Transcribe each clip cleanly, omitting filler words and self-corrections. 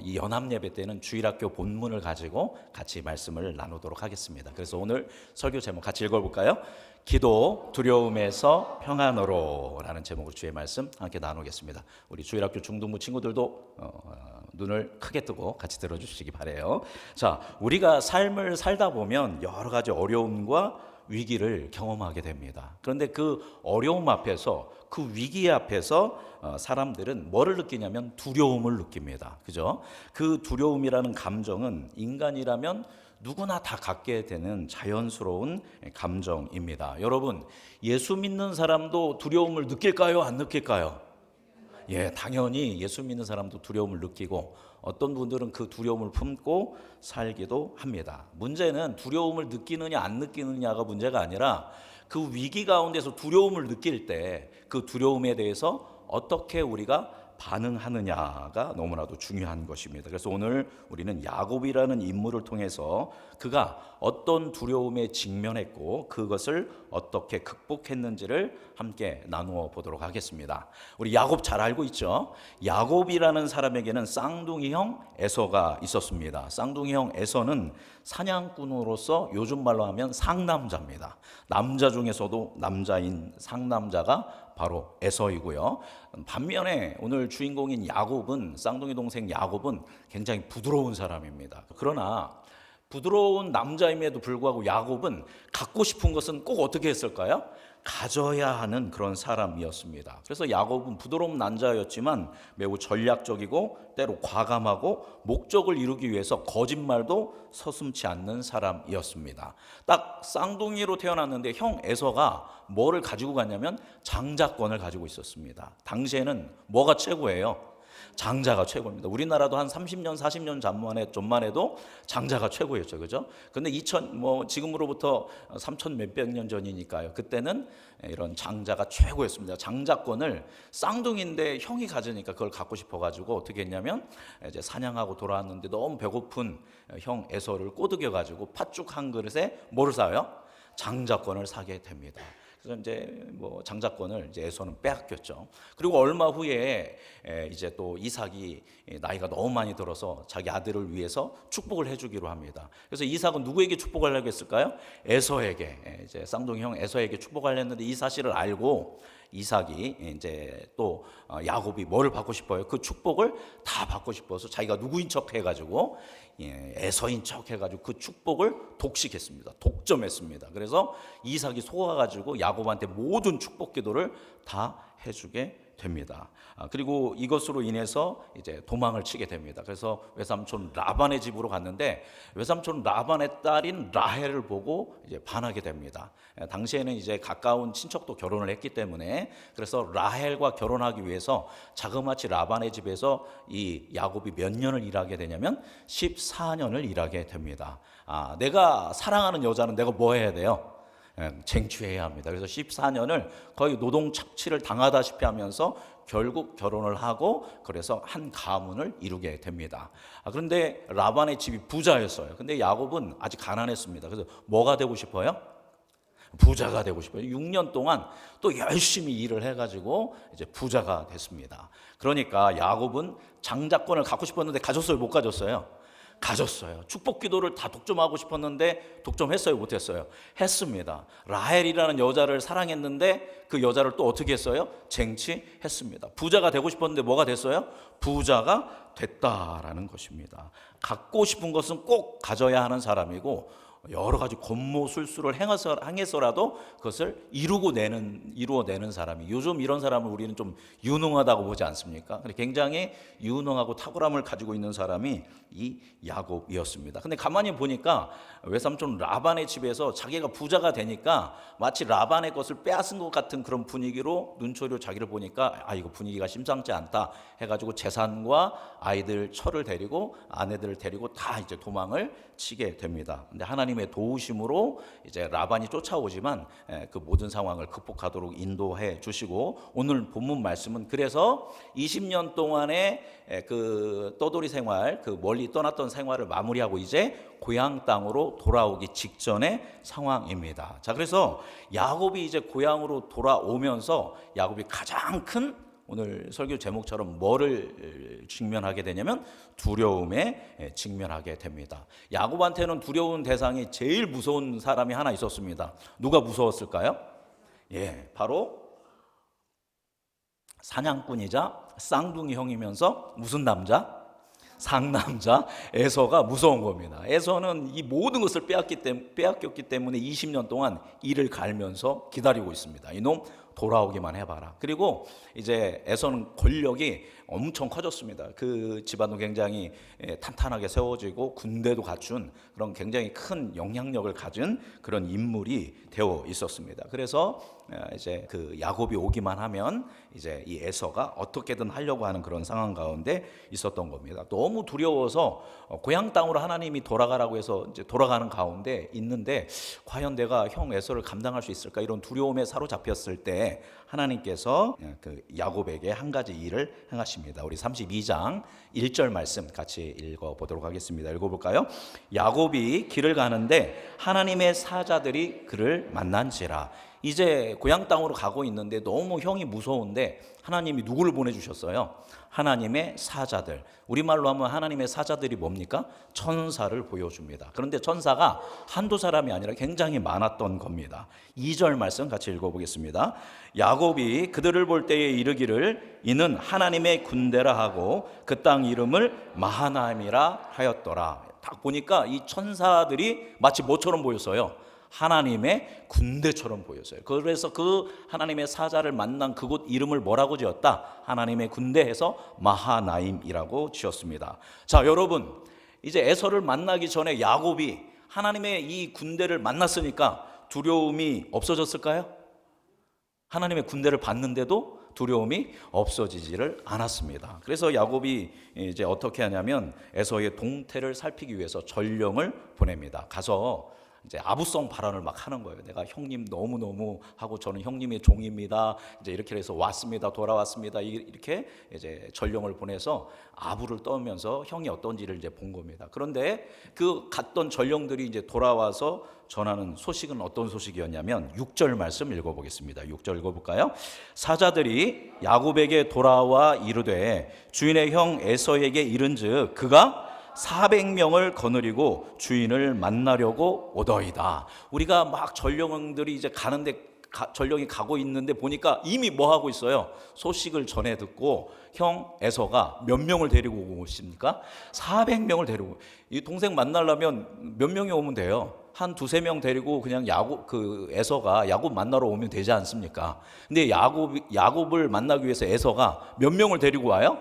이 연합 예배 때는 주일학교 본문을 가지고 같이 말씀을 나누도록 하겠습니다. 그래서 오늘 설교 제목 같이 읽어볼까요? 기도 두려움에서 평안으로 라는 제목으로 주의 말씀 함께 나누겠습니다. 우리 주일학교 중등부 친구들도 눈을 크게 뜨고 같이 들어주시기 바라요. 자, 우리가 삶을 살다 보면 여러 가지 어려움과 위기를 경험하게 됩니다. 그런데 그 어려움 앞에서, 그 위기 앞에서 사람들은 뭐를 느끼냐면 두려움을 느낍니다. 그죠? 그 두려움이라는 감정은 인간이라면 누구나 다 갖게 되는 자연스러운 감정입니다. 여러분, 예수 믿는 사람도 두려움을 느낄까요? 안 느낄까요? 예, 당연히 예수 믿는 사람도 두려움을 느끼고 어떤 분들은 그 두려움을 품고 살기도 합니다. 문제는 두려움을 느끼느냐 안 느끼느냐가 문제가 아니라 그 위기 가운데서 두려움을 느낄 때 그 두려움에 대해서 어떻게 우리가 반응하느냐가 너무나도 중요한 것입니다. 그래서 오늘 우리는 야곱이라는 인물을 통해서 그가 어떤 두려움에 직면했고 그것을 어떻게 극복했는지를 함께 나누어 보도록 하겠습니다. 우리 야곱 잘 알고 있죠? 야곱이라는 사람에게는 쌍둥이 형 에서가 있었습니다. 쌍둥이 형 에서는 사냥꾼으로서 요즘 말로 하면 상남자입니다. 남자 중에서도 남자인 상남자가 바로 에서이고요. 반면에 오늘 주인공인 야곱은, 쌍둥이 동생 야곱은 굉장히 부드러운 사람입니다. 그러나 부드러운 남자임에도 불구하고 야곱은 갖고 싶은 것은 꼭 어떻게 했을까요? 가져야 하는 그런 사람이었습니다. 그래서 야곱은 부드러운 남자였지만 매우 전략적이고 때로 과감하고 목적을 이루기 위해서 거짓말도 서슴지 않는 사람이었습니다. 딱 쌍둥이로 태어났는데 형 에서가 뭐를 가지고 갔냐면 장자권을 가지고 있었습니다. 당시에는 뭐가 최고예요? 장자가 최고입니다. 우리나라도 한 30년, 40년 전만 해도 장자가 최고였죠. 그죠? 근데 지금으로부터 3천 몇백 년 전이니까요. 그때는 이런 장자가 최고였습니다. 장자권을 쌍둥이인데 형이 가지니까 그걸 갖고 싶어가지고 어떻게 했냐면 이제 사냥하고 돌아왔는데 너무 배고픈 형 에서를 꼬드겨가지고 팥죽 한 그릇에 뭐를 사요? 장자권을 사게 됩니다. 그래서 이제 장자권을 이제 에서는 빼앗겼죠. 그리고 얼마 후에 이제 또 이삭이 나이가 너무 많이 들어서 자기 아들을 위해서 축복을 해주기로 합니다. 그래서 이삭은 누구에게 축복하려고 했을까요? 에서에게, 이제 쌍둥이 형 에서에게 축복하려 했는데 이 사실을 알고 이삭이 이제 또 야곱이 뭐를 받고 싶어요? 그 축복을 다 받고 싶어서 자기가 누구인 척 해가지고 에서인 척 해가지고 그 축복을 독식했습니다. 독점했습니다. 그래서 이삭이 속아가지고 야곱한테 모든 축복 기도를 다 해주게 됩니다. 그리고 이것으로 인해서 이제 도망을 치게 됩니다. 그래서 외삼촌 라반의 집으로 갔는데 외삼촌 라반의 딸인 라헬을 보고 이제 반하게 됩니다. 당시에는 이제 가까운 친척도 결혼을 했기 때문에 그래서 라헬과 결혼하기 위해서 자그마치 라반의 집에서 이 야곱이 몇 년을 일하게 되냐면 14년을 일하게 됩니다. 내가 사랑하는 여자는 내가 뭐 해야 돼요? 쟁취해야 합니다. 그래서 14년을 거의 노동 착취를 당하다시피 하면서 결국 결혼을 하고 그래서 한 가문을 이루게 됩니다. 그런데 라반의 집이 부자였어요. 근데 야곱은 아직 가난했습니다. 그래서 뭐가 되고 싶어요? 부자가 되고 싶어요. 6년 동안 또 열심히 일을 해가지고 이제 부자가 됐습니다. 그러니까 야곱은 장자권을 갖고 싶었는데 가졌어요? 못 가졌어요? 가졌어요. 축복 기도를 다 독점하고 싶었는데 독점했어요? 못했어요? 했습니다. 라헬이라는 여자를 사랑했는데 그 여자를 또 어떻게 했어요? 쟁취했습니다. 부자가 되고 싶었는데 뭐가 됐어요? 부자가 됐다라는 것입니다. 갖고 싶은 것은 꼭 가져야 하는 사람이고 여러 가지 권모술수를 행해서라도 그것을 이루어내는 사람이, 요즘 이런 사람을 우리는 좀 유능하다고 보지 않습니까? 굉장히 유능하고 탁월함을 가지고 있는 사람이 이 야곱이었습니다. 근데 가만히 보니까 외삼촌 라반의 집에서 자기가 부자가 되니까 마치 라반의 것을 빼앗은 것 같은 그런 분위기로 눈초리로 자기를 보니까 이거 분위기가 심상치 않다 해가지고 재산과 아이들 철을 데리고 아내들을 데리고 다 이제 도망을 치게 됩니다. 근데 하나님의 도우심으로 이제 라반이 쫓아오지만 그 모든 상황을 극복하도록 인도해 주시고 오늘 본문 말씀은 그래서 20년 동안의 그 떠돌이 생활, 그 멀리 떠났던 생활을 마무리하고 이제 고향 땅으로 돌아오기 직전의 상황입니다. 자, 그래서 야곱이 이제 고향으로 돌아오면서 야곱이 가장 큰 오늘 설교 제목처럼 뭐를 직면하게 되냐면 두려움에 직면하게 됩니다. 야곱한테는 두려운 대상이 제일 무서운 사람이 하나 있었습니다. 누가 무서웠을까요? 바로 사냥꾼이자 쌍둥이 형이면서 무슨 남자? 상남자 에서가 무서운 겁니다. 에서는 이 모든 것을 빼앗겼기 때문에 20년 동안 이를 갈면서 기다리고 있습니다. 이놈 돌아오기만 해봐라. 그리고 이제 에서는 권력이 엄청 커졌습니다. 그 집안도 굉장히 탄탄하게 세워지고 군대도 갖춘 그런 굉장히 큰 영향력을 가진 그런 인물이 되어 있었습니다. 그래서 이제 그 야곱이 오기만 하면 이제 이 에서가 어떻게든 하려고 하는 그런 상황 가운데 있었던 겁니다. 너무 두려워서 고향 땅으로 하나님이 돌아가라고 해서 이제 돌아가는 가운데 있는데 과연 내가 형 에서를 감당할 수 있을까 이런 두려움에 사로잡혔을 때 하나님께서 그 야곱에게 한 가지 일을 행하십니다. 우리 32장 1절 말씀 같이 읽어보도록 하겠습니다. 읽어볼까요? 야곱이 길을 가는데 하나님의 사자들이 그를 만난지라. 이제 고향 땅으로 가고 있는데 너무 형이 무서운데 하나님이 누구를 보내주셨어요? 하나님의 사자들. 우리말로 하면 하나님의 사자들이 뭡니까? 천사를 보여줍니다. 그런데 천사가 한두 사람이 아니라 굉장히 많았던 겁니다. 2절 말씀 같이 읽어보겠습니다. 야곱이 그들을 볼 때에 이르기를 이는 하나님의 군대라 하고 그 땅 이름을 마하나임이라 하였더라. 딱 보니까 이 천사들이 마치 뭐처럼 보였어요? 하나님의 군대처럼 보였어요. 그래서 그 하나님의 사자를 만난 그곳 이름을 뭐라고 지었다? 하나님의 군대에서 마하나임이라고 지었습니다. 자, 여러분, 이제 에서를 만나기 전에 야곱이 하나님의 이 군대를 만났으니까 두려움이 없어졌을까요? 하나님의 군대를 봤는데도 두려움이 없어지지를 않았습니다. 그래서 야곱이 이제 어떻게 하냐면 에서의 동태를 살피기 위해서 전령을 보냅니다. 가서 이제 아부성 발언을 막 하는 거예요. 내가 형님 너무너무 하고 저는 형님의 종입니다. 이제 이렇게 해서 왔습니다. 돌아왔습니다. 이렇게 이제 전령을 보내서 아부를 떠면서 형이 어떤지를 이제 본 겁니다. 그런데 그 갔던 전령들이 이제 돌아와서 전하는 소식은 어떤 소식이었냐면 6절 말씀 읽어보겠습니다. 6절 읽어볼까요? 사자들이 야곱에게 돌아와 이르되 주인의 형 에서에게 이른즉 그가 400명을 거느리고 주인을 만나려고 오더이다. 우리가 막 전령들이 이제 가는데 전령이 가고 있는데 보니까 이미 뭐 하고 있어요? 소식을 전해 듣고 형 에서가 몇 명을 데리고 오고 있습니까? 400명을 데리고. 이 동생 만나려면 몇 명이 오면 돼요? 한 두세 명 데리고 그냥 에서가 야곱 만나러 오면 되지 않습니까? 근데 야곱을 만나기 위해서 에서가 몇 명을 데리고 와요?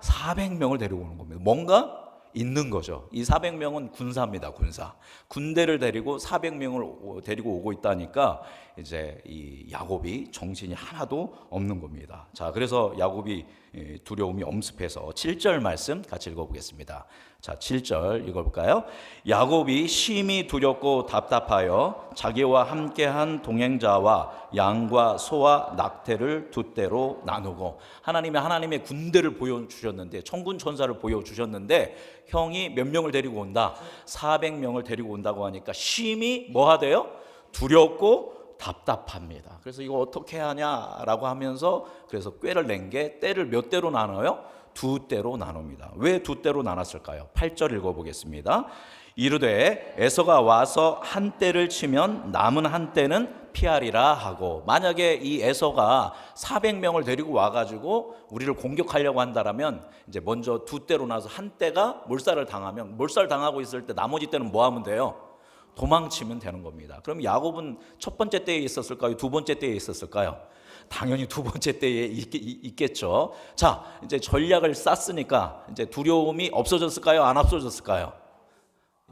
400명을 데리고 오는 겁니다. 뭔가 있는 거죠. 이 400명은 군사입니다. 군사. 군대를 데리고 400명을 데리고 오고 있다니까 이제 이 야곱이 정신이 하나도 없는 겁니다. 자, 그래서 야곱이 두려움이 엄습해서 7절 말씀 같이 읽어보겠습니다. 자, 7절 읽어볼까요? 야곱이 심히 두렵고 답답하여 자기와 함께한 동행자와 양과 소와 낙태를 두 떼로 나누고. 하나님의 군대를 보여주셨는데, 천군 천사를 보여주셨는데 형이 몇 명을 데리고 온다? 400명을 데리고 온다고 하니까 심히 뭐 하대요? 두렵고 답답합니다. 그래서 이거 어떻게 하냐라고 하면서 그래서 꾀를 낸 게 떼를 몇 대로 나눠요? 두 대로 나눕니다. 왜 두 대로 나눴을까요? 8절 읽어보겠습니다. 이르되 에서가 와서 한 떼를 치면 남은 한 떼는 피하리라 하고. 만약에 이 에서가 400명을 데리고 와가지고 우리를 공격하려고 한다라면 이제 먼저 두 떼로 나서 한 떼가 몰살을 당하면 몰살당하고 있을 때 나머지 떼는 뭐 하면 돼요? 도망치면 되는 겁니다. 그럼 야곱은 첫 번째 때에 있었을까요? 두 번째 때에 있었을까요? 당연히 두 번째 때에 있겠죠. 자, 이제 전략을 짰으니까 이제 두려움이 없어졌을까요? 안 없어졌을까요?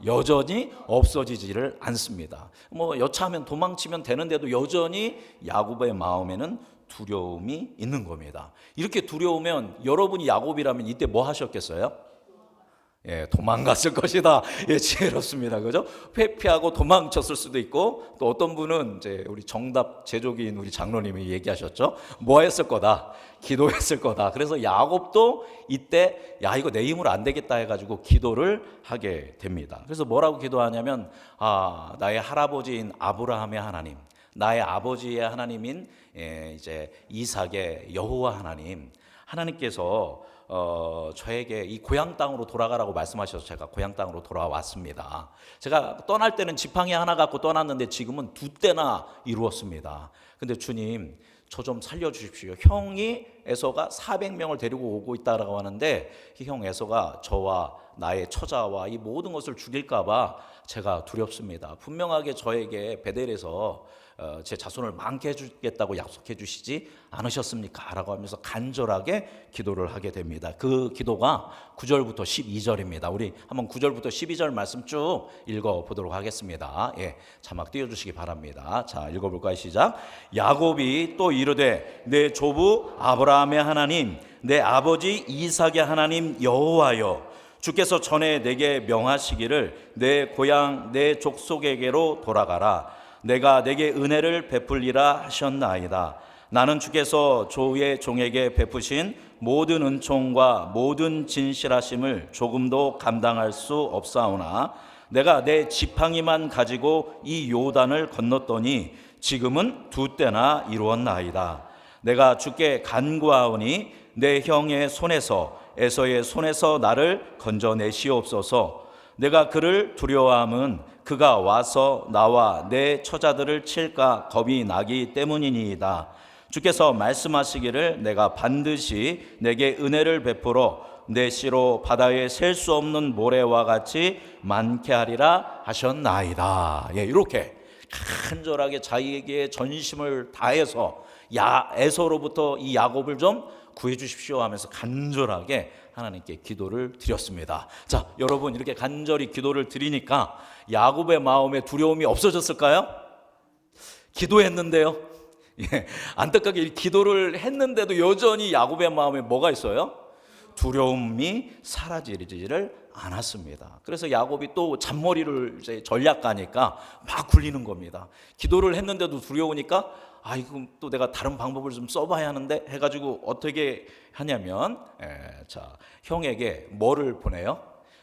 여전히 없어지지를 않습니다. 뭐 여차하면 도망치면 되는데도 여전히 야곱의 마음에는 두려움이 있는 겁니다. 이렇게 두려우면 여러분이 야곱이라면 이때 뭐 하셨겠어요? 도망갔을 것이다. 지혜롭습니다. 그죠? 회피하고 도망쳤을 수도 있고, 또 어떤 분은 이제 우리 정답 제조기인 우리 장로님이 얘기하셨죠. 뭐 했을 거다? 기도했을 거다. 그래서 야곱도 이때 야 이거 내 힘으로 안 되겠다 해가지고 기도를 하게 됩니다. 그래서 뭐라고 기도하냐면 나의 할아버지인 아브라함의 하나님, 나의 아버지의 하나님인 이제 이삭의 여호와 하나님께서 저에게 이 고향 땅으로 돌아가라고 말씀하셔서 제가 고향 땅으로 돌아왔습니다. 제가 떠날 때는 지팡이 하나 갖고 떠났는데 지금은 2대나 이루었습니다. 근데 주님, 저 좀 살려주십시오. 형이 에서가 400명을 데리고 오고 있다라고 하는데 형 에서가 저와 나의 처자와 이 모든 것을 죽일까 봐 제가 두렵습니다. 분명하게 저에게 베델에서 제 자손을 많게 해주겠다고 약속해 주시지 않으셨습니까? 라고 하면서 간절하게 기도를 하게 됩니다. 그 기도가 9절부터 12절입니다. 우리 한번 9절부터 12절 말씀 쭉 읽어보도록 하겠습니다. 예, 자막 띄워주시기 바랍니다. 자, 읽어볼까요? 시작. 야곱이 또 이르되 내 조부 아브라함의 하나님 내 아버지 이삭의 하나님 여호와여, 주께서 전에 내게 명하시기를 내 고향 내 족속에게로 돌아가라. 내가 내게 은혜를 베풀리라 하셨나이다. 나는 주께서 조의 종에게 베푸신 모든 은총과 모든 진실하심을 조금도 감당할 수 없사오나 내가 내 지팡이만 가지고 이 요단을 건넜더니 지금은 2대나 이루었나이다. 내가 주께 간구하오니 내 형의 손에서 에서의 손에서 나를 건져내시옵소서. 내가 그를 두려워함은 그가 와서 나와 내 처자들을 칠까 겁이 나기 때문이니이다. 주께서 말씀하시기를 내가 반드시 내게 은혜를 베풀어 내 씨로 바다에 셀 수 없는 모래와 같이 많게 하리라 하셨나이다. 예, 이렇게 간절하게 자기에게 전심을 다해서 에서로부터 이 야곱을 좀 구해 주십시오 하면서 간절하게 하나님께 기도를 드렸습니다. 자, 여러분, 이렇게 간절히 기도를 드리니까 야곱의 마음에 두려움이 없어졌을까요? 기도했는데요. 예, 안타깝게 기도를 했는데도 여전히 야곱의 마음에 뭐가 있어요? 두려움이 사라지지를 않았습니다. 그래서 야곱이 또 잔머리를 이제 전략가니까 막 굴리는 겁니다. 기도를 했는데도 두려우니까 이거 또 내가 다른 방법을 좀 써봐야 하는데 해가지고 어떻게 하냐면 자, 형에게 뭐를 보내요?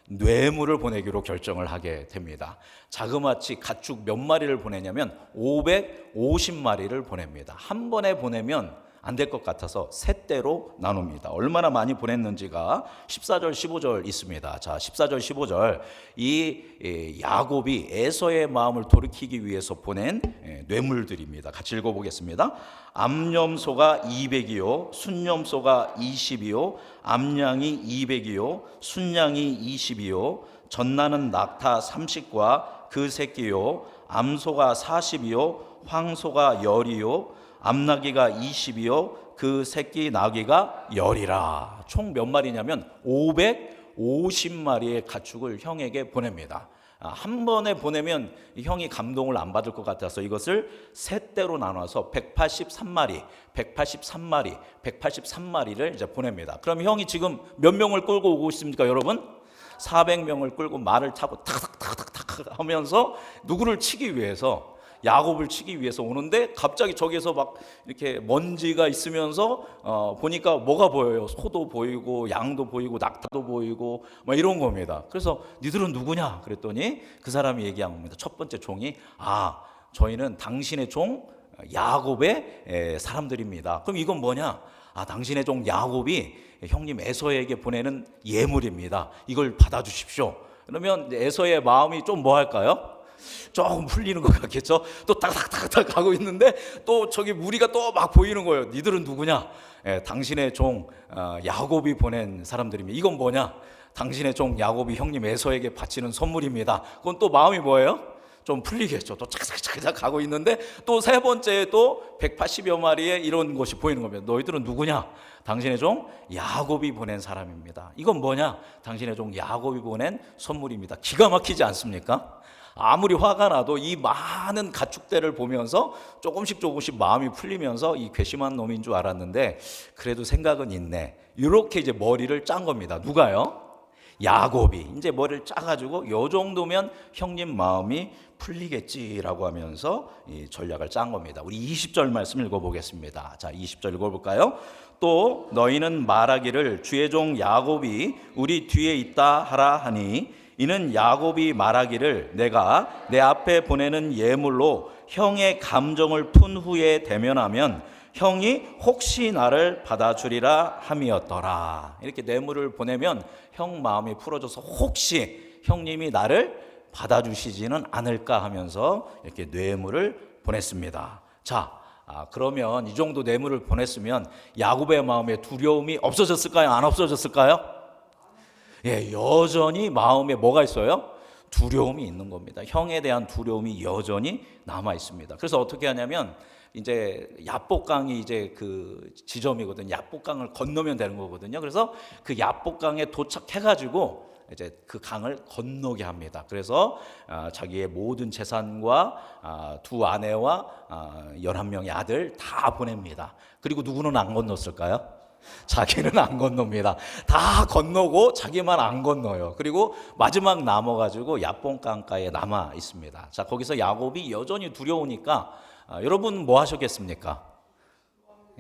뇌물을 보내기로 결정을 하게 됩니다. 자그마치 가축 몇 마리를 보내냐면 550마리를 보냅니다. 한 번에 보내면 안 될 것 같아서 세 대로 나눕니다. 얼마나 많이 보냈는지가 14절 15절 있습니다. 자, 14절 15절 이 야곱이 에서의 마음을 돌이키기 위해서 보낸 뇌물들입니다. 같이 읽어보겠습니다. 암염소가 200이요 순염소가 20이요 암양이 200이요 순양이 20이요 젖나는 낙타 30과 그 새끼요 암소가 40이요 황소가 10이요 암나귀가 20이요 그 새끼 나귀가 10이라. 총 몇 마리냐면 550마리의 가축을 형에게 보냅니다. 한 번에 보내면 형이 감동을 안 받을 것 같아서 이것을 세 대로 나눠서 183마리를 이제 보냅니다. 그럼 형이 지금 몇 명을 끌고 오고 있습니까, 여러분? 400명을 끌고 말을 타고 탁탁탁탁탁 하면서 누구를 치기 위해서, 야곱을 치기 위해서 오는데 갑자기 저기서 막 이렇게 먼지가 있으면서 보니까 뭐가 보여요? 소도 보이고 양도 보이고 낙타도 보이고 막 이런 겁니다. 그래서 니들은 누구냐? 그랬더니 그 사람이 얘기한 겁니다. 첫 번째 종이 저희는 당신의 종 야곱의 사람들입니다. 그럼 이건 뭐냐? 당신의 종 야곱이 형님 에서에게 보내는 예물입니다. 이걸 받아주십시오. 그러면 에서의 마음이 좀 뭐 할까요? 조금 풀리는 것 같겠죠. 또 탁탁탁탁 가고 있는데 또 저기 무리가 또 막 보이는 거예요. 니들은 누구냐? 당신의 종 야곱이 보낸 사람들입니다. 이건 뭐냐? 당신의 종 야곱이 형님 에서에게 바치는 선물입니다. 그건 또 마음이 뭐예요? 좀 풀리겠죠. 또 착착착착 가고 있는데 또 세 번째에 또 180여 마리의 이런 것이 보이는 겁니다. 너희들은 누구냐? 당신의 종 야곱이 보낸 사람입니다. 이건 뭐냐? 당신의 종 야곱이 보낸 선물입니다. 기가 막히지 않습니까? 아무리 화가 나도 이 많은 가축대를 보면서 조금씩 마음이 풀리면서 이 괘씸한 놈인 줄 알았는데 그래도 생각은 있네. 이렇게 이제 머리를 짠 겁니다. 누가요? 야곱이 이제 머리를 짜가지고 요 정도면 형님 마음이 풀리겠지라고 하면서 이 전략을 짠 겁니다. 우리 20절 말씀 읽어보겠습니다. 자, 20절 읽어볼까요? 또 너희는 말하기를 주의 종 야곱이 우리 뒤에 있다 하라 하니 이는 야곱이 말하기를 내가 내 앞에 보내는 예물로 형의 감정을 푼 후에 대면하면 형이 혹시 나를 받아주리라 함이었더라. 이렇게 뇌물을 보내면 형 마음이 풀어져서 혹시 형님이 나를 받아주시지는 않을까 하면서 이렇게 뇌물을 보냈습니다. 자, 그러면 이 정도 뇌물을 보냈으면 야곱의 마음에 두려움이 없어졌을까요? 안 없어졌을까요? 예, 여전히 마음에 뭐가 있어요? 두려움이 있는 겁니다. 형에 대한 두려움이 여전히 남아 있습니다. 그래서 어떻게 하냐면 이제 야복강이 이제 그 지점이거든요. 야복강을 건너면 되는 거거든요. 그래서 그 야복강에 도착해가지고 이제 그 강을 건너게 합니다. 그래서 자기의 모든 재산과 두 아내와 11명의 아들 다 보냅니다. 그리고 누구는 안 건넜을까요? 자기는 안 건넙니다. 다 건너고 자기만 안 건너요. 그리고 마지막 남아가지고 야복강가에 남아 있습니다. 자, 거기서 야곱이 여전히 두려우니까 여러분 뭐 하셨겠습니까?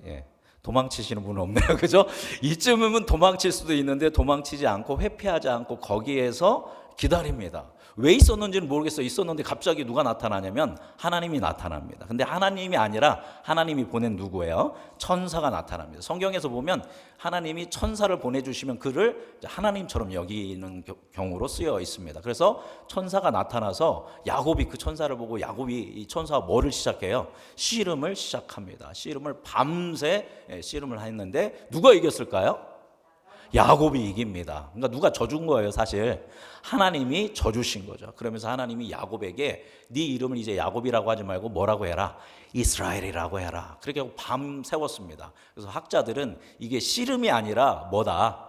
예. 도망치시는 분은 없네요. 그죠? 이쯤이면 도망칠 수도 있는데 도망치지 않고 회피하지 않고 거기에서 기다립니다. 왜 있었는지는 모르겠어요. 있었는데 갑자기 누가 나타나냐면 하나님이 나타납니다. 근데 하나님이 아니라 하나님이 보낸 누구예요? 천사가 나타납니다. 성경에서 보면 하나님이 천사를 보내주시면 그를 하나님처럼 여기는 경우로 쓰여 있습니다. 그래서 천사가 나타나서 야곱이 그 천사를 보고 야곱이 이 천사가 뭐를 시작해요? 씨름을 시작합니다. 씨름을 밤새 씨름을 했는데 누가 이겼을까요? 야곱이 이깁니다. 그러니까 누가 져준 거예요, 사실. 하나님이 져주신 거죠. 그러면서 하나님이 야곱에게 네 이름을 이제 야곱이라고 하지 말고 뭐라고 해라? 이스라엘이라고 해라. 그렇게 하고 밤 세웠습니다. 그래서 학자들은 이게 씨름이 아니라 뭐다?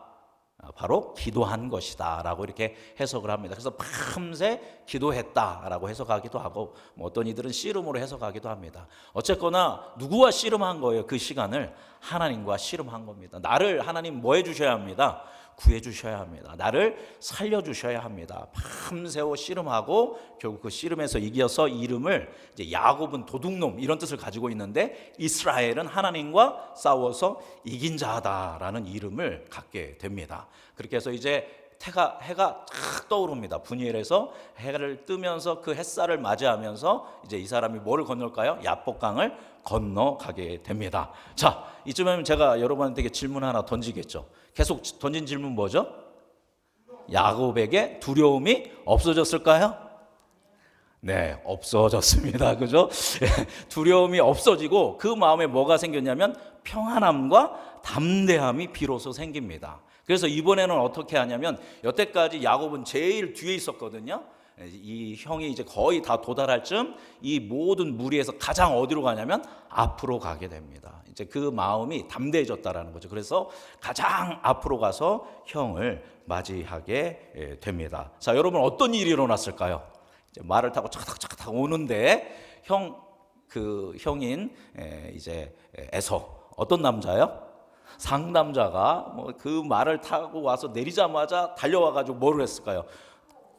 바로 기도한 것이다 라고 이렇게 해석을 합니다. 그래서 밤새 기도했다라고 해석하기도 하고 뭐 어떤 이들은 씨름으로 해석하기도 합니다. 어쨌거나 누구와 씨름한 거예요? 그 시간을 하나님과 씨름한 겁니다. 나를 하나님 뭐 해주셔야 합니다? 구해주셔야 합니다. 나를 살려주셔야 합니다. 밤새워 씨름하고 결국 그 씨름에서 이겨서 이름을 이제 야곱은 도둑놈 이런 뜻을 가지고 있는데 이스라엘은 하나님과 싸워서 이긴 자다라는 이름을 갖게 됩니다. 그렇게 해서 이제 해가 탁 떠오릅니다. 분이엘에서 해를 뜨면서 그 햇살을 맞이하면서 이제 이 사람이 뭐를 건널까요? 야복강을 건너가게 됩니다. 자, 이쯤에는 제가 여러분한테 질문 하나 던지겠죠. 계속 던진 질문 뭐죠? 야곱에게 두려움이 없어졌을까요? 네, 없어졌습니다. 그죠? 두려움이 없어지고 그 마음에 뭐가 생겼냐면 평안함과 담대함이 비로소 생깁니다. 그래서 이번에는 어떻게 하냐면 여태까지 야곱은 제일 뒤에 있었거든요. 이 형이 이제 거의 다 도달할 쯤 이 모든 무리에서 가장 어디로 가냐면 앞으로 가게 됩니다. 이제 그 마음이 담대해졌다라는 거죠. 그래서 가장 앞으로 가서 형을 맞이하게 됩니다. 자, 여러분 어떤 일이 일어났을까요? 이제 말을 타고 차닥차닥 오는데 형인 이제 에서 어떤 남자요? 상남자가 뭐 그 말을 타고 와서 내리자마자 달려와가지고 뭐를 했을까요?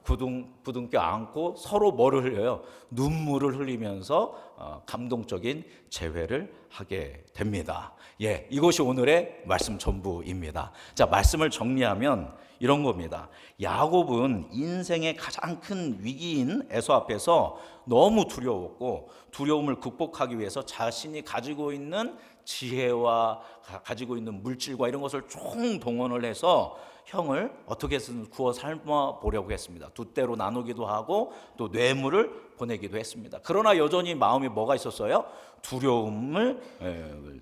부둥켜 안고 서로 뭐를 흘려요? 눈물을 흘리면서 감동적인 재회를 하게 됩니다. 예, 이것이 오늘의 말씀 전부입니다. 자, 말씀을 정리하면 이런 겁니다. 야곱은 인생의 가장 큰 위기인 에서 앞에서 너무 두려웠고 두려움을 극복하기 위해서 자신이 가지고 있는 지혜와 가지고 있는 물질과 이런 것을 총동원을 해서 형을 어떻게 해서든 구워 삶아 보려고 했습니다. 두 때로 나누기도 하고 또 뇌물을 보내기도 했습니다. 그러나 여전히 마음에 뭐가 있었어요? 두려움을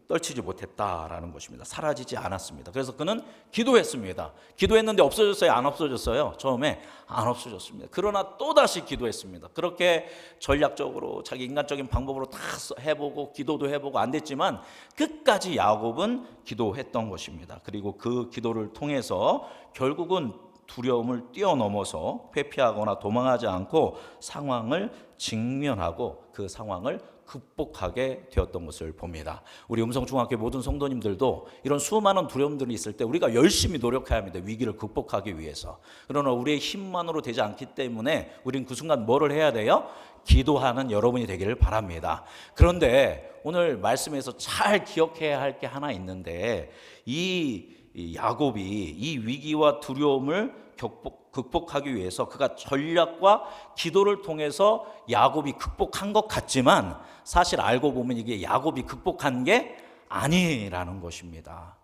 떨치지 못했다라는 것입니다. 사라지지 않았습니다. 그래서 그는 기도했습니다. 기도했는데 없어졌어요? 안 없어졌어요? 처음에 안 없어졌습니다. 그러나 또다시 기도했습니다. 그렇게 전략적으로 자기 인간적인 방법으로 다 해보고 기도도 해보고 안 됐지만 끝까지 야곱은 기도했던 것입니다. 그리고 그 기도를 통해서 결국은 두려움을 뛰어넘어서 회피하거나 도망하지 않고 상황을 직면하고 그 상황을 극복하게 되었던 것을 봅니다. 우리 음성중학교 모든 성도님들도 이런 수많은 두려움들이 있을 때 우리가 열심히 노력해야 합니다. 위기를 극복하기 위해서. 그러나 우리의 힘만으로 되지 않기 때문에 우린 그 순간 뭐를 해야 돼요? 기도하는 여러분이 되기를 바랍니다. 그런데 오늘 말씀에서 잘 기억해야 할 게 하나 있는데 이 야곱이 이 위기와 두려움을 극복하기 위해서 그가 전략과 기도를 통해서 야곱이 극복한 것 같지만 사실 알고 보면 이게 야곱이 극복한 게 아니라는 것입니다.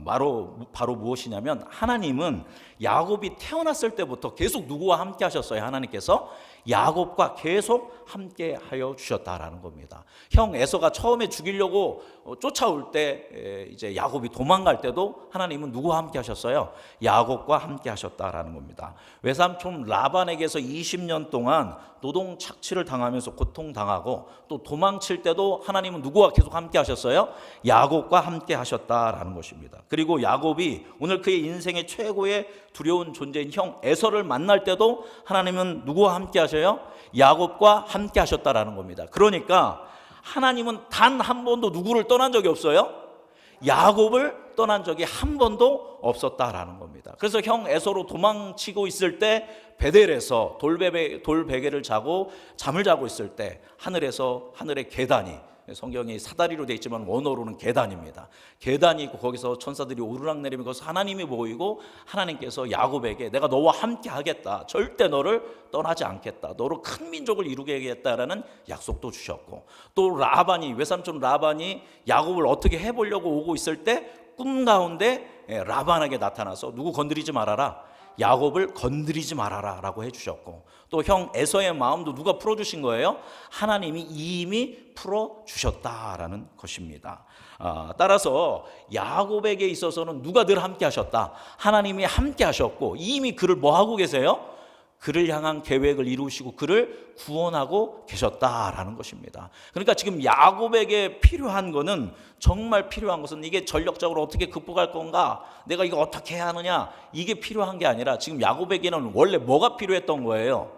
바로 무엇이냐면 하나님은 야곱이 태어났을 때부터 계속 누구와 함께 하셨어요? 하나님께서 야곱과 계속 함께 하여 주셨다라는 겁니다. 형 에서가 처음에 죽이려고 쫓아올 때 이제 야곱이 도망갈 때도 하나님은 누구와 함께 하셨어요? 야곱과 함께 하셨다라는 겁니다. 외삼촌 라반에게서 20년 동안 노동 착취를 당하면서 고통당하고 또 도망칠 때도 하나님은 누구와 계속 함께 하셨어요? 야곱과 함께 하셨다라는 것입니다. 그리고 야곱이 오늘 그의 인생의 최고의 두려운 존재인 형 에서를 만날 때도 하나님은 누구와 함께 하셔요? 야곱과 함께 하셨다라는 겁니다. 그러니까 하나님은 단 한 번도 누구를 떠난 적이 없어요? 야곱을 떠난 적이 한 번도 없었다라는 겁니다. 그래서 형 에서로 도망치고 있을 때 베델에서 돌베개를 자고 잠을 자고 있을 때 하늘의 계단이, 성경이 사다리로 되어 있지만 원어로는 계단입니다. 계단이 있고 거기서 천사들이 오르락내리며 거기서 하나님이 보이고 하나님께서 야곱에게 내가 너와 함께 하겠다, 절대 너를 떠나지 않겠다, 너로 큰 민족을 이루게 하겠다라는 약속도 주셨고, 또 외삼촌 라반이 야곱을 어떻게 해보려고 오고 있을 때 꿈 가운데 라반에게 나타나서 누구 건드리지 말아라, 야곱을 건드리지 말아라 라고 해주셨고, 또 형 에서의 마음도 누가 풀어주신 거예요? 하나님이 이미 풀어주셨다라는 것입니다. 따라서 야곱에게 있어서는 누가 늘 함께 하셨다? 하나님이 함께 하셨고, 이미 그를 뭐 하고 계세요? 그를 향한 계획을 이루시고 그를 구원하고 계셨다라는 것입니다. 그러니까 지금 야곱에게 필요한 거는, 정말 필요한 것은 이게 전력적으로 어떻게 극복할 건가, 내가 이거 어떻게 해야 하느냐, 이게 필요한 게 아니라 지금 야곱에게는 원래 뭐가 필요했던 거예요?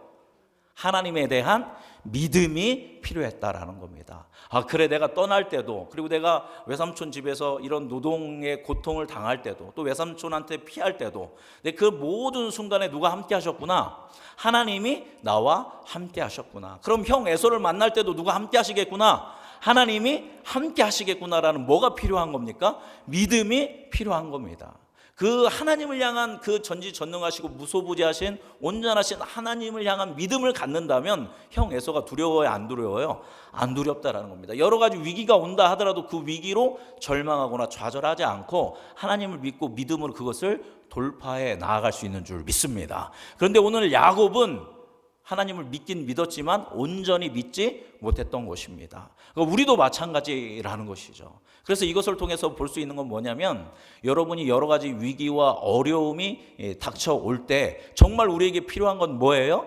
하나님에 대한 믿음이 필요했다라는 겁니다. 그래, 내가 떠날 때도, 그리고 내가 외삼촌 집에서 이런 노동의 고통을 당할 때도, 또 외삼촌한테 피할 때도, 그 모든 순간에 누가 함께 하셨구나? 하나님이 나와 함께 하셨구나. 그럼 형 에서를 만날 때도 누가 함께 하시겠구나? 하나님이 함께 하시겠구나라는 뭐가 필요한 겁니까? 믿음이 필요한 겁니다. 그 하나님을 향한 그 전지전능하시고 무소부재하신 온전하신 하나님을 향한 믿음을 갖는다면 형 에서가 두려워요, 안 두려워요? 안 두렵다라는 겁니다. 여러 가지 위기가 온다 하더라도 그 위기로 절망하거나 좌절하지 않고 하나님을 믿고 믿음으로 그것을 돌파해 나아갈 수 있는 줄 믿습니다. 그런데 오늘 야곱은 하나님을 믿긴 믿었지만 온전히 믿지 못했던 것입니다. 우리도 마찬가지라는 것이죠. 그래서 이것을 통해서 볼 수 있는 건 뭐냐면, 여러분이 여러 가지 위기와 어려움이 닥쳐올 때 정말 우리에게 필요한 건 뭐예요?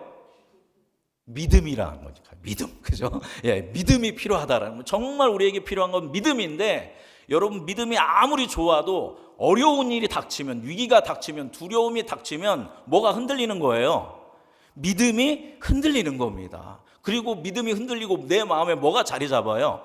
믿음이라는 거니까. 믿음, 그죠? 믿음이 필요하다라는 거. 정말 우리에게 필요한 건 믿음인데, 여러분 믿음이 아무리 좋아도 어려운 일이 닥치면, 위기가 닥치면, 두려움이 닥치면 뭐가 흔들리는 거예요? 믿음이 흔들리는 겁니다. 그리고 믿음이 흔들리고 내 마음에 뭐가 자리 잡아요?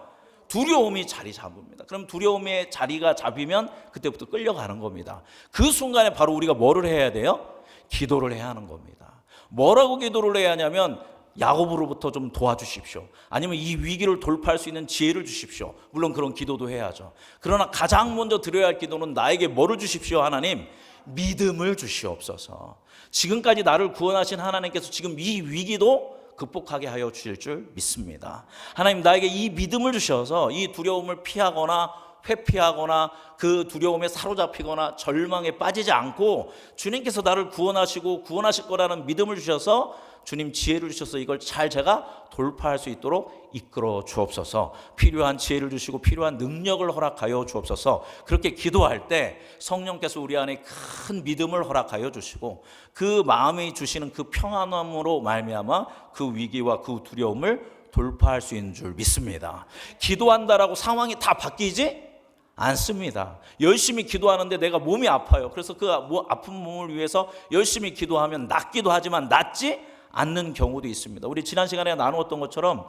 두려움이 자리 잡습니다. 그럼 두려움의 자리가 잡히면 그때부터 끌려가는 겁니다. 그 순간에 바로 우리가 뭐를 해야 돼요? 기도를 해야 하는 겁니다. 뭐라고 기도를 해야 하냐면, 야곱으로부터 좀 도와주십시오. 아니면 이 위기를 돌파할 수 있는 지혜를 주십시오. 물론 그런 기도도 해야죠. 그러나 가장 먼저 드려야 할 기도는 나에게 뭐를 주십시오? 하나님, 믿음을 주시옵소서. 지금까지 나를 구원하신 하나님께서 지금 이 위기도 극복하게 하여 주실 줄 믿습니다. 하나님, 나에게 이 믿음을 주셔서 이 두려움을 피하거나 회피하거나 그 두려움에 사로잡히거나 절망에 빠지지 않고 주님께서 나를 구원하시고 구원하실 거라는 믿음을 주셔서 주님 지혜를 주셔서 이걸 잘 제가 돌파할 수 있도록 이끌어 주옵소서. 필요한 지혜를 주시고 필요한 능력을 허락하여 주옵소서. 그렇게 기도할 때 성령께서 우리 안에 큰 믿음을 허락하여 주시고 그 마음이 주시는 그 평안함으로 말미암아 그 위기와 그 두려움을 돌파할 수 있는 줄 믿습니다. 기도한다라고 상황이 다 바뀌지 않습니다. 열심히 기도하는데 내가 몸이 아파요. 그래서 그 아픈 몸을 위해서 열심히 기도하면 낫기도 하지만 낫지 않는 경우도 있습니다. 우리 지난 시간에 나누었던 것처럼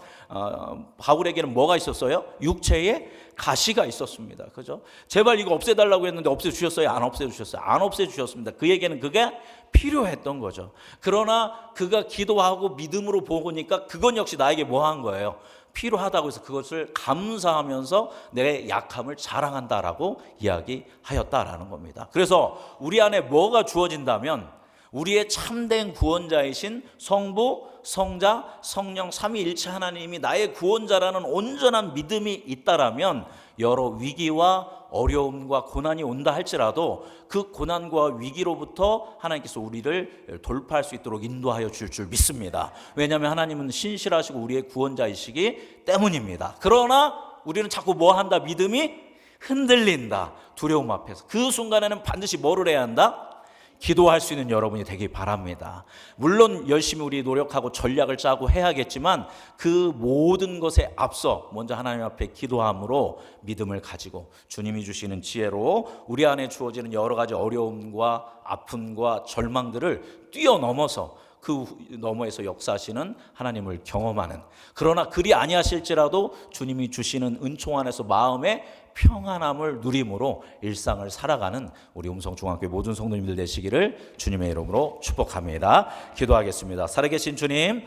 바울에게는 뭐가 있었어요? 육체에 가시가 있었습니다. 그죠? 제발 이거 없애달라고 했는데 없애주셨어요? 안 없애주셨어요? 안 없애주셨습니다. 그에게는 그게 필요했던 거죠. 그러나 그가 기도하고 믿음으로 보니까 그건 역시 나에게 뭐 한 거예요? 필요하다고 해서 그것을 감사하면서 내 약함을 자랑한다라고 이야기하였다라는 겁니다. 그래서 우리 안에 뭐가 주어진다면, 우리의 참된 구원자이신 성부, 성자, 성령 삼위일체 하나님이 나의 구원자라는 온전한 믿음이 있다라면 여러 위기와 어려움과 고난이 온다 할지라도 그 고난과 위기로부터 하나님께서 우리를 돌파할 수 있도록 인도하여 줄 믿습니다. 왜냐하면 하나님은 신실하시고 우리의 구원자이시기 때문입니다. 그러나 우리는 자꾸 뭐 한다? 믿음이 흔들린다. 두려움 앞에서. 그 순간에는 반드시 뭐를 해야 한다? 기도할 수 있는 여러분이 되기 바랍니다. 물론 열심히 우리 노력하고 전략을 짜고 해야겠지만 그 모든 것에 앞서 먼저 하나님 앞에 기도함으로 믿음을 가지고 주님이 주시는 지혜로 우리 안에 주어지는 여러 가지 어려움과 아픔과 절망들을 뛰어넘어서 그 너머에서 역사하시는 하나님을 경험하는, 그러나 그리 아니하실지라도 주님이 주시는 은총 안에서 마음의 평안함을 누림으로 일상을 살아가는 우리 음성중앙교회 모든 성도님들 되시기를 주님의 이름으로 축복합니다. 기도하겠습니다. 살아계신 주님,